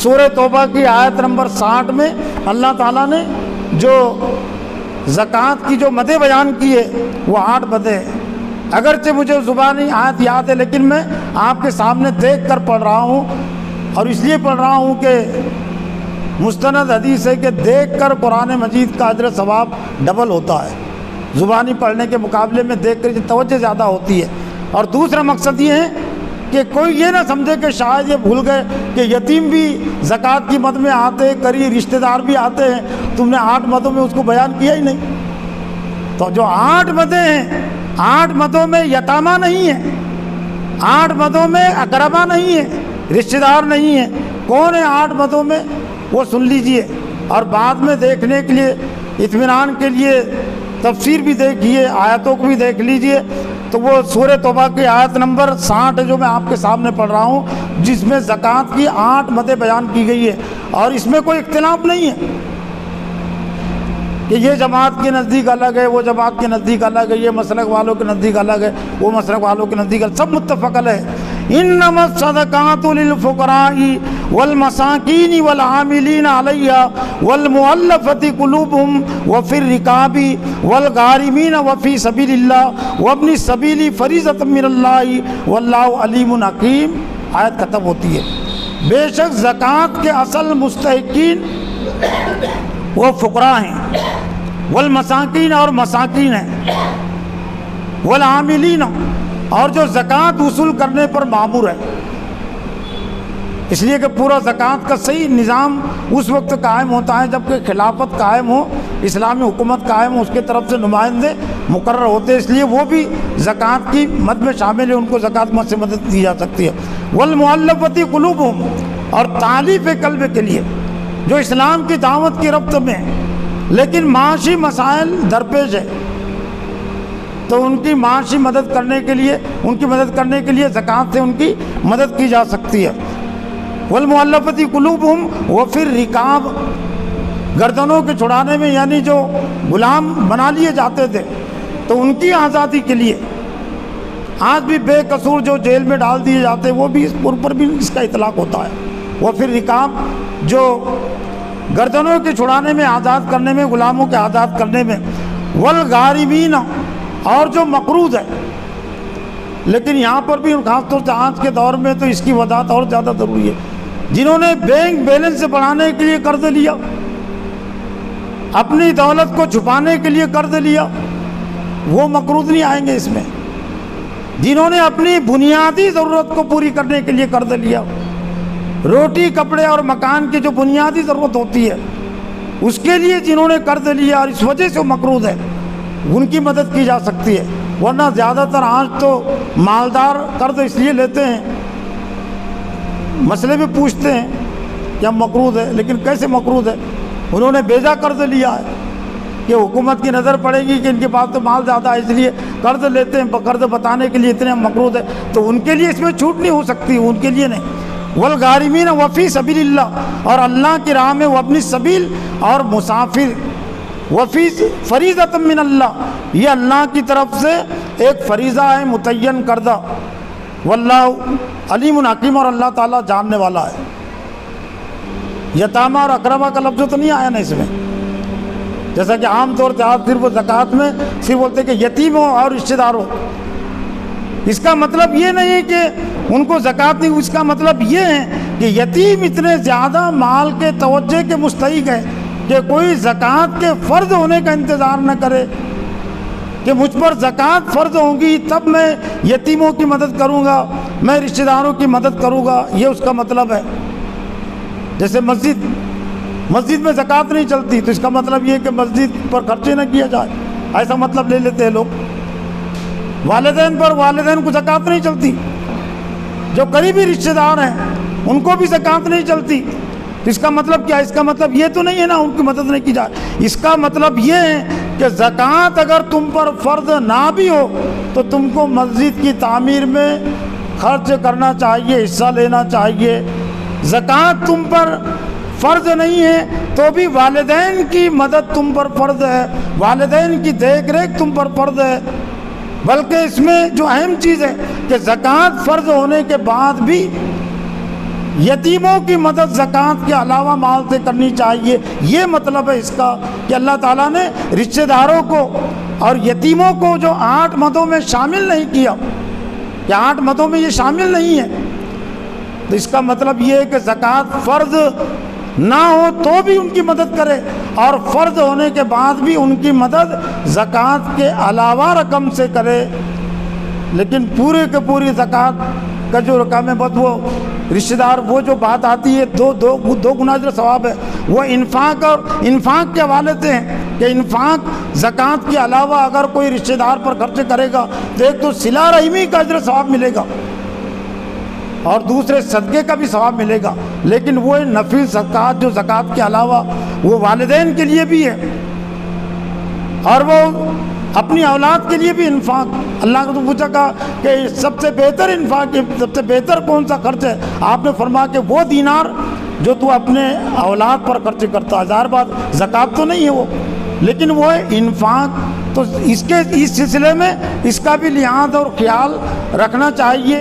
سورہ توبہ کی آیت نمبر 60 میں اللہ تعالیٰ نے جو زکوٰۃ کی جو مدیں بیان کی ہے وہ 8 مدیں ہیں۔ اگرچہ مجھے زبانی آیت یاد ہے لیکن میں آپ کے سامنے دیکھ کر پڑھ رہا ہوں، اور اس لیے پڑھ رہا ہوں کہ مستند حدیث ہے کہ دیکھ کر قرآن مجید کا اجر ثواب ڈبل ہوتا ہے، زبانی پڑھنے کے مقابلے میں دیکھ کر توجہ زیادہ ہوتی ہے۔ اور دوسرا مقصد یہ ہے کہ کوئی یہ نہ سمجھے کہ شاید یہ بھول گئے کہ یتیم بھی زکوٰۃ کی مد میں آتے، قریب رشتہ دار بھی آتے ہیں، تم نے 8 مدوں میں اس کو بیان کیا ہی نہیں۔ تو جو 8 مدیں ہیں، 8 مدوں میں یتامہ نہیں ہے، 8 مدوں میں اقربا نہیں ہے، رشتہ دار نہیں ہے۔ کون ہے 8 مدوں میں؟ وہ سن لیجئے، اور بعد میں دیکھنے کے لیے اطمینان کے لیے تفسیر بھی دیکھیے، آیتوں کو بھی دیکھ لیجئے۔ تو وہ سورہ توبہ کی آیت نمبر 60 جو میں آپ کے سامنے پڑھ رہا ہوں، جس میں زکوٰۃ کی 8 مدیں بیان کی گئی ہے، اور اس میں کوئی اختلاف نہیں ہے کہ یہ جماعت کے نزدیک الگ ہے، وہ جماعت کے نزدیک الگ ہے، یہ مسلک والوں کے نزدیک الگ ہے، وہ مسلک والوں کے نزدیک الگ، سب متفق علیہ ہے۔ انما الصدقات للفقراء والمساکین والعاملین علیہا والمؤلفۃ قلوبہم وفی الرقاب والغارمین وفی سبیل اللہ وابن السبیل فریضۃ من اللہ واللہ علیم حکیم۔ آیت ختم ہوتی ہے۔ بے شک زکوٰۃ کے اصل مستحقین وہ فقراء ہیں، والمساکین اور مساکین ہیں، والعاملین اور جو زکوٰۃ وصول کرنے پر مامور ہے۔ اس لیے کہ پورا زکوٰۃ کا صحیح نظام اس وقت قائم ہوتا ہے جب کہ خلافت قائم ہو، اسلامی حکومت قائم ہو، اس کے طرف سے نمائندے مقرر ہوتے ہیں، اس لیے وہ بھی زکوٰۃ کی مد میں شامل ہے، ان کو زکوٰۃ مد سے مدد دی جا سکتی ہے۔ والمؤلفۃ قلوبہم اور تالیف قلب کے لیے جو اسلام کی دعوت کی ربط میں لیکن معاشی مسائل درپیش ہے، تو ان کی معاشی مدد کرنے کے لیے، ان کی مدد کرنے کے لیے زکوٰۃ سے ان کی مدد کی جا سکتی ہے۔ والمؤلفۃ قلوبہم وفی الرقاب، گردنوں کے چھڑانے میں، یعنی جو غلام بنا لیے جاتے تھے تو ان کی آزادی کے لیے، آج بھی بے قصور جو جیل میں ڈال دیے جاتے ہیں وہ بھی ان پر بھی اس کا اطلاق ہوتا ہے۔ وفی الرقاب، جو گردنوں کے چھڑانے میں، آزاد کرنے میں، غلاموں کے آزاد کرنے میں۔ والغارمین، اور جو مقروض ہے، لیکن یہاں پر بھی خاص طور سے آج کے دور میں تو اس کی وضاحت اور زیادہ ضروری ہے۔ جنہوں نے بینک بیلنس بڑھانے کے لیے قرض لیا، اپنی دولت کو چھپانے کے لیے قرض لیا، وہ مقروض نہیں آئیں گے اس میں۔ جنہوں نے اپنی بنیادی ضرورت کو پوری کرنے کے لیے قرض لیا، روٹی کپڑے اور مکان کی جو بنیادی ضرورت ہوتی ہے اس کے لیے جنہوں نے قرض لیا اور اس وجہ سے وہ مقروض ہے، ان کی مدد کی جا سکتی ہے۔ ورنہ زیادہ تر آج تو مالدار قرض اس لیے لیتے ہیں، مسئلے بھی پوچھتے ہیں کہ ہم مقروض ہے، لیکن کیسے مقروض ہے؟ انہوں نے بیجا قرض لیا ہے کہ حکومت کی نظر پڑے گی کہ ان کے پاس تو مال زیادہ ہے، اس لیے قرض لیتے ہیں، قرض بتانے کے لیے اتنے ہم مقروض ہے، تو ان کے لیے اس میں چھوٹ نہیں ہو سکتی، ان کے لیے نہیں۔ والغارمین وفی سبیل اللہ، اور اللہ کی راہ میں وابن السبیل، اور مسافر۔ وفی فریضۃ من اللہ، یہ اللہ کی طرف سے ایک فریضہ ہے متعین کردہ۔ واللہ علیم حکیم، اور اللہ تعالیٰ جاننے والا ہے۔ یتامہ اور اقربا کا لفظ تو نہیں آیا نا اس میں، جیسا کہ عام طور سے آپ صرف زکوٰۃ میں صرف بولتے کہ یتیم ہو اور رشتہ دار ہو۔ اس کا مطلب یہ نہیں ہے کہ ان کو زکوٰۃ نہیں، اس کا مطلب یہ ہے کہ یتیم اتنے زیادہ مال کے توجہ کے مستحق ہے کہ کوئی زکوٰۃ کے فرض ہونے کا انتظار نہ کرے کہ مجھ پر زکوٰۃ فرض ہوگی تب میں یتیموں کی مدد کروں گا، میں رشتہ داروں کی مدد کروں گا، یہ اس کا مطلب ہے۔ جیسے مسجد میں زکوٰۃ نہیں چلتی تو اس کا مطلب یہ ہے کہ مسجد پر خرچے نہ کیا جائے، ایسا مطلب لے لیتے ہیں لوگ۔ والدین کو زکوٰۃ نہیں چلتی، جو قریبی رشتہ دار ہیں ان کو بھی زکوٰۃ نہیں چلتی، تو اس کا مطلب کیا؟ اس کا مطلب یہ تو نہیں ہے نا ان کی مدد نہیں کی جائے، اس کا مطلب یہ ہے کہ زکوٰۃ اگر تم پر فرض نہ بھی ہو تو تم کو مسجد کی تعمیر میں خرچ کرنا چاہیے، حصہ لینا چاہیے۔ زکوٰۃ تم پر فرض نہیں ہے تو بھی والدین کی مدد تم پر فرض ہے، والدین کی دیکھ ریکھ تم پر فرض ہے۔ بلکہ اس میں جو اہم چیز ہے کہ زکوٰۃ فرض ہونے کے بعد بھی یتیموں کی مدد زکوٰۃ کے علاوہ مال سے کرنی چاہیے. یہ مطلب ہے اس کا کہ اللہ تعالیٰ نے رشتہ داروں کو اور یتیموں کو جو 8 مدوں میں شامل نہیں کیا، کہ 8 مدوں میں یہ شامل نہیں ہے، تو اس کا مطلب یہ ہے کہ زکوٰۃ فرض نہ ہو تو بھی ان کی مدد کرے، اور فرض ہونے کے بعد بھی ان کی مدد زکوٰۃ کے علاوہ رقم سے کرے. لیکن پورے کے پوری زکوٰۃ کا جو رقم ہے بس وہ رشتہ دار، وہ جو بات آتی ہے دو گنا جو ثواب ہے وہ انفاق اور انفاق کے حوالے سے ہیں کہ انفاق زکوٰۃ کے علاوہ اگر کوئی رشتہ دار پر خرچ کرے گا تو ایک تو صلہ رحمی کا اجر ثواب ملے گا اور دوسرے صدقے کا بھی ثواب ملے گا. لیکن وہ نفل زکوٰۃ جو زکوٰۃ کے علاوہ وہ والدین کے لیے بھی ہے اور وہ اپنی اولاد کے لیے بھی انفاق. اللہ کو تو پوچھا کہا کہ سب سے بہتر انفاق، سب سے بہتر کون سا خرچ ہے؟ آپ نے فرمایا کہ وہ دینار جو تو اپنے اولاد پر خرچ کرتا. ہزار بات زکوٰۃ تو نہیں ہے وہ، لیکن وہ ہے انفاق. تو اس سلسلے میں اس کا بھی لحاظ اور خیال رکھنا چاہیے.